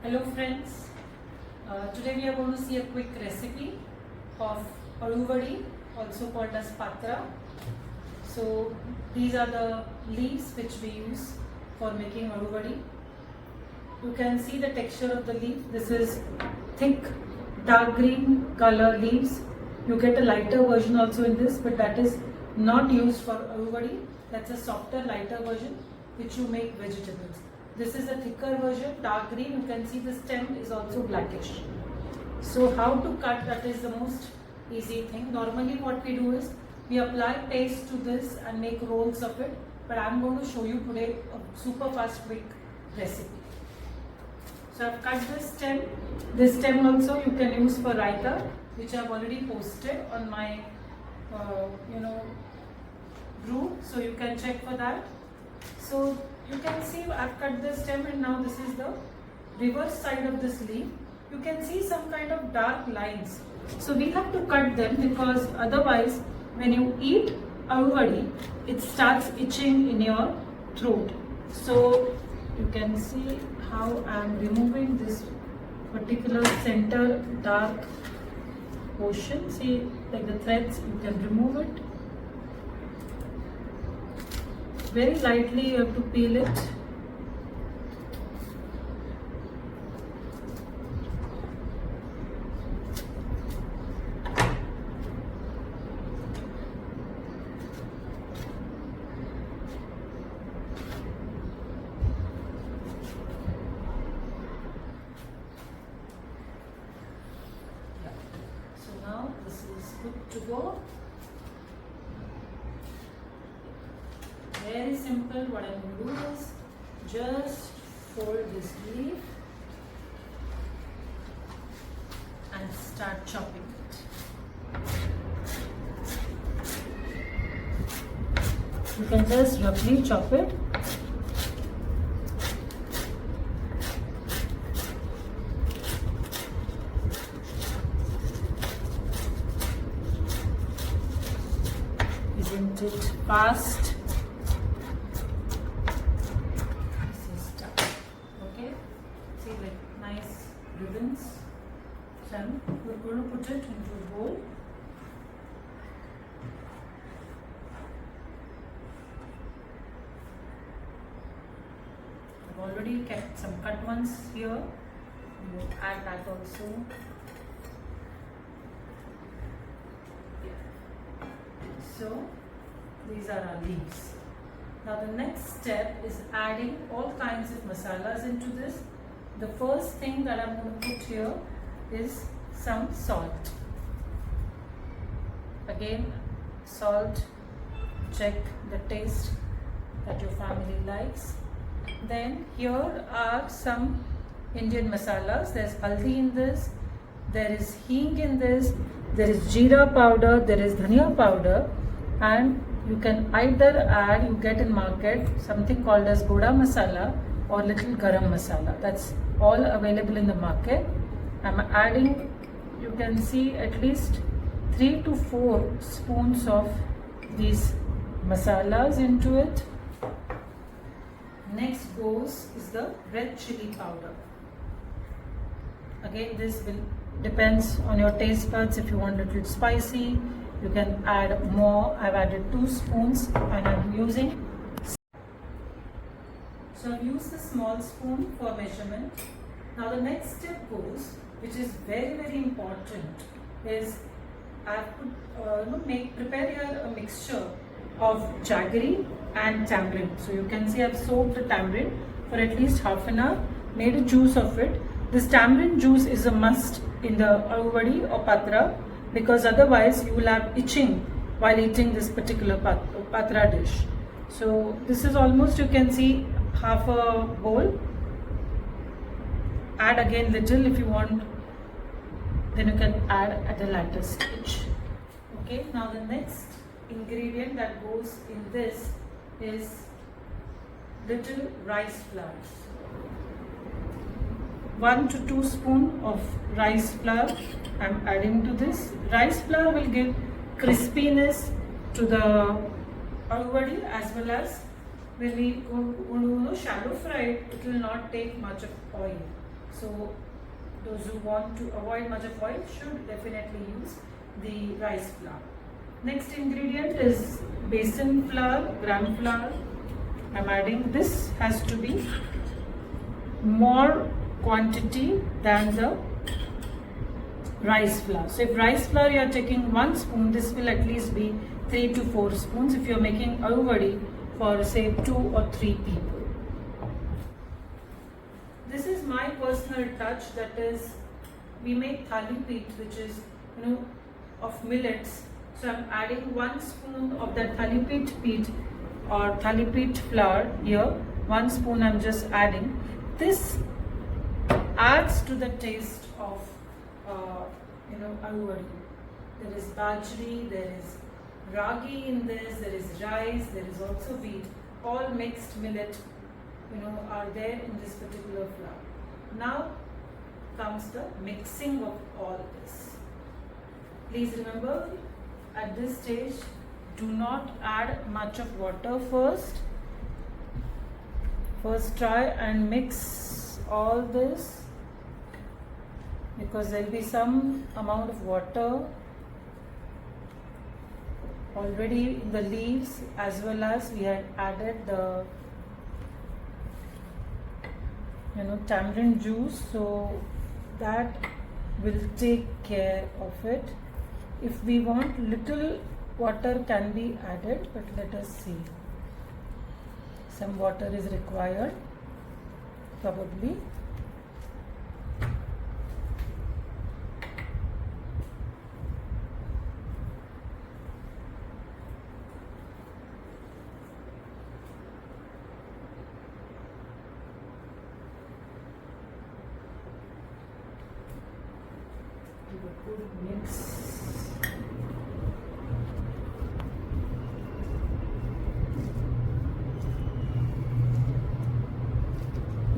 Hello friends, today we are going to see a quick recipe of wadi, also called as patra. So these are the leaves which we use for making wadi. You can see the texture of the leaf. This is thick dark green color leaves. You get a lighter version also in this, but that is not used for wadi. That's a softer lighter version which you make vegetables. This is a thicker version, dark green. You can see the stem is also blackish. So how to cut, that is the most easy thing. Normally what we do is we apply paste to this and make rolls of it. But I am going to show you today a super fast quick recipe. So I have cut this stem. This stem also you can use for raita, which I have already posted on my group. So you can check for that. So you can see I've cut the stem, and now this is the reverse side of this leaf. You can see some kind of dark lines. So we have to cut them because otherwise when you eat wadi, it starts itching in your throat. So you can see how I am removing this particular center dark portion. See, like the threads, you can remove it. Very lightly you have to peel it. So now this is good to go. Very simple. What I'm going to do is just fold this leaf and start chopping it. You can just roughly chop it. Isn't it fast? Nice ribbons. So we're going to put it into a bowl. I've already kept some cut ones here. We will add that also. So these are our leaves. Now the next step is adding all kinds of masalas into this. The first thing that I'm going to put here is some salt. Again, salt, check the taste that your family likes. Then here are some Indian masalas. There's haldi in this, there is hing in this, there is jeera powder, there is dhania powder, and you can either add, you get in market something called as goda masala or little garam masala. That's all available in the market. I'm adding, you can see, at least 3 to 4 spoons of these masalas into it. Next goes is the red chili powder. Again, this will depends on your taste buds. If you want a little spicy, you can add more. I've added 2 spoons and I'm using. So I've used a small spoon for measurement. Now the next step goes, which is very important, is I have to prepare here a mixture of jaggery and tamarind. So you can see I've soaked the tamarind for at least half an hour, made a juice of it. This tamarind juice is a must in the wadi or patra, because otherwise you will have itching while eating this particular patra dish. So this is almost, you can see, half a bowl. Add again little if you want, then you can add at a later stage. Okay, now the next ingredient that goes in this is little rice flour. 1 to 2 spoons of rice flour I'm adding to this. Rice flour will give crispiness to the wadi, as well as when we do shallow fry it, it will not take much of oil. So those who want to avoid much of oil should definitely use the rice flour. Next ingredient is besan flour, gram flour. I'm adding this, has to be more quantity than the rice flour. So if rice flour you are taking 1 spoon, this will at least be 3 to 4 spoons if you are making aloo vadi for say 2 or 3 people. This is my personal touch, that is, we make thali peeth, which is of millets. So I'm adding 1 spoon of that thali peeth or thali peeth flour here. 1 spoon I'm just adding. This adds to the taste of aloo vadi. There is bajri, there is ragi in this, there is rice, there is also wheat. All mixed millet are there in this particular flour. Now comes the mixing of all this. Please remember, at this stage, do not add much of water first. First try and mix all this, because there will be some amount of water already in the leaves, as well as we had added the tamarind juice, so that will take care of it. If we want, little water can be added, but let us see. Some water is required probably. Good mix.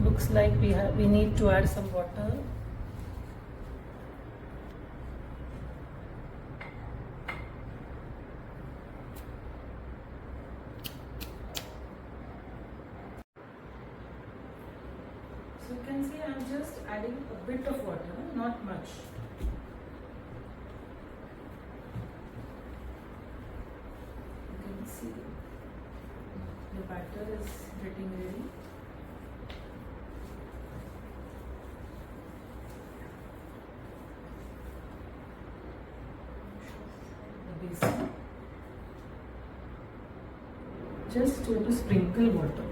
Looks like we need to add some water. So you can see I'm just adding a bit of water, not much. See, the batter is getting ready. The basin. Just to sprinkle water.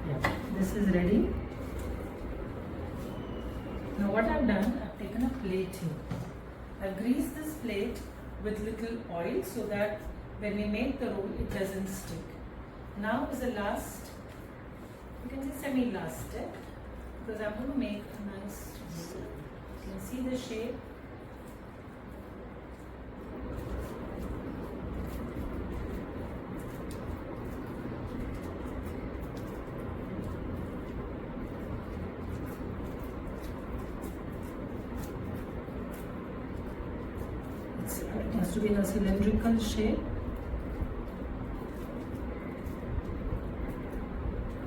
Yeah, this is ready. Now what I've done, I've taken a plate here. I've greased this plate with little oil so that when we make the roll, it doesn't stick. Now is the last, you can say semi-last step, because I'm going to make a nice roll. You can see the shape. It has to be in a cylindrical shape.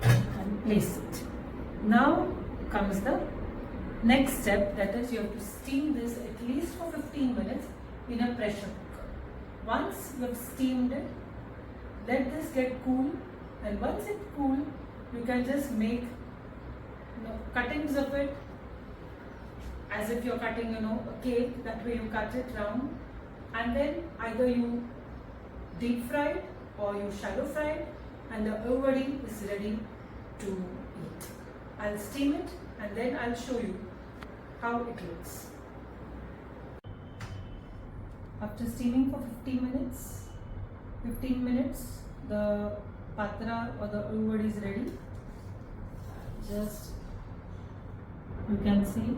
And place it. Now comes the next step, that is, you have to steam this at least for 15 minutes in a pressure cooker. Once you have steamed it, let this get cool, and once it's cool, you can just make cuttings of it as if you're cutting a cake. That way you cut it round, and then either you deep fry it or you shallow fry it, and the aloo vadi is ready to eat. I'll steam it and then I'll show you how it looks. After steaming for 15 minutes, the patra or the aloo vadi is ready. Just, you can see.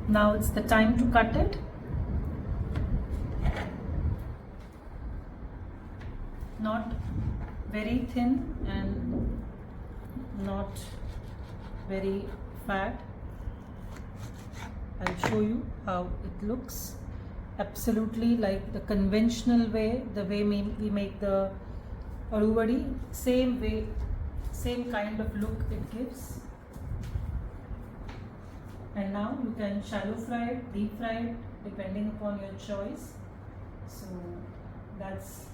Now it's the time to cut it. Not very thin and not very fat. I'll show you how it looks. absolutely like the conventional way, the way we make the aloo vadi, same way, same kind of look it gives. And now you can shallow fry it, deep fry it, depending upon your choice. So that's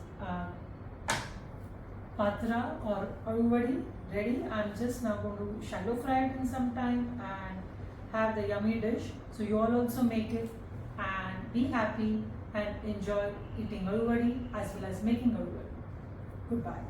patra or aloo vadi ready. I'm just now going to shallow fry it in some time and have the yummy dish. So you all also make it and be happy and enjoy eating aloo vadi as well as making aloo vadi. Goodbye.